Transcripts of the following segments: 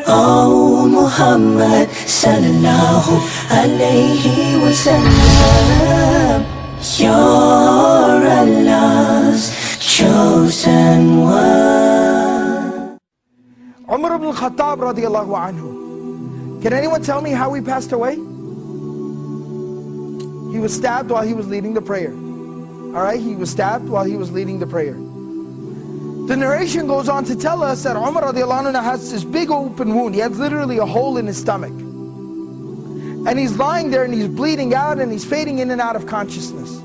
Oh Muhammad sallallahu alayhi wa sallam, you're Allah's chosen one. Umar ibn al-Khattab radiallahu anhu. Can anyone tell me how he passed away? He was stabbed while he was leading the prayer. Alright, he was stabbed while he was leading the prayer. The narration goes on to tell us that Umar radiallahu anhu has this big open wound. He has literally a hole in his stomach. And he's lying there and he's bleeding out and he's fading in and out of consciousness.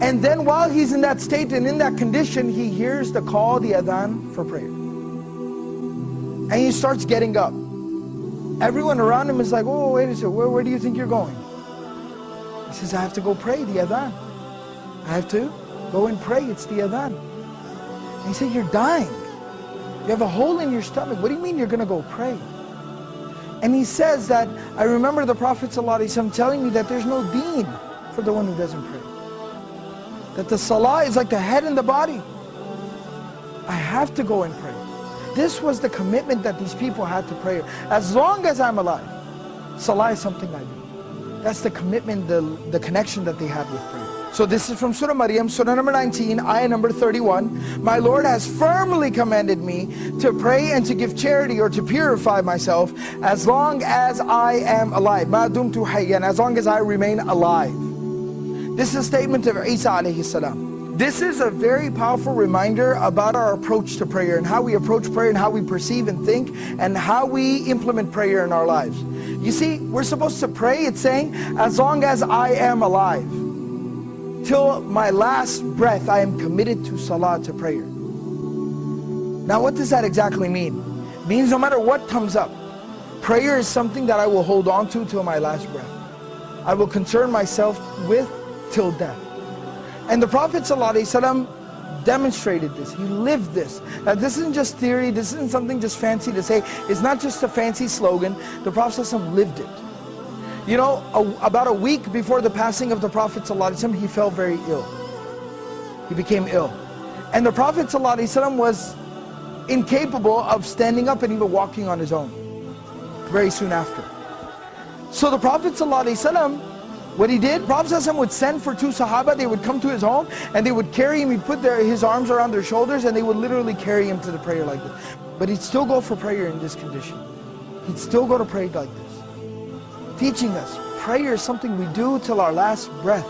And then while he's in that state and in that condition, he hears the call, the adhan for prayer. And he starts getting up. Everyone around him is like, oh, wait a second, where do you think you're going? He says, I have to go pray the adhan. I have to go and pray, it's the adhan. And he said, you're dying. You have a hole in your stomach. What do you mean you're going to go pray? And he says that, I remember the Prophet ﷺ telling me that there's no deen for the one who doesn't pray. That the salah is like the head and the body. I have to go and pray. This was the commitment that these people had to prayer. As long as I'm alive, salah is something I do. That's the commitment, the connection that they had with prayer. So this is from Surah Maryam, Surah number 19, ayah number 31. My Lord has firmly commanded me to pray and to give charity or to purify myself as long as I am alive. Ma dumtu hayyan, as long as I remain alive. This is a statement of Isa alayhi salam. This is a very powerful reminder about our approach to prayer and how we approach prayer and how we perceive and think and how we implement prayer in our lives. You see, we're supposed to pray, it's saying, as long as I am alive. Till my last breath, I am committed to salah, to prayer. Now what does that exactly mean? It means no matter what comes up, prayer is something that I will hold on to till my last breath. I will concern myself with till death. And the Prophet ﷺ demonstrated this. He lived this. Now this isn't just theory, this isn't something just fancy to say. It's not just a fancy slogan. The Prophet ﷺ lived it. You know, about a week before the passing of the Prophet ﷺ, he fell very ill. He became ill. And the Prophet ﷺ was incapable of standing up and even walking on his own very soon after. So the Prophet ﷺ, what he did, Prophet ﷺ would send for two Sahaba. They would come to his home and they would carry him. He'd put his arms around their shoulders and they would literally carry him to the prayer like this. But he'd still go for prayer in this condition. He'd still go to pray like this. Teaching us, prayer is something we do till our last breath.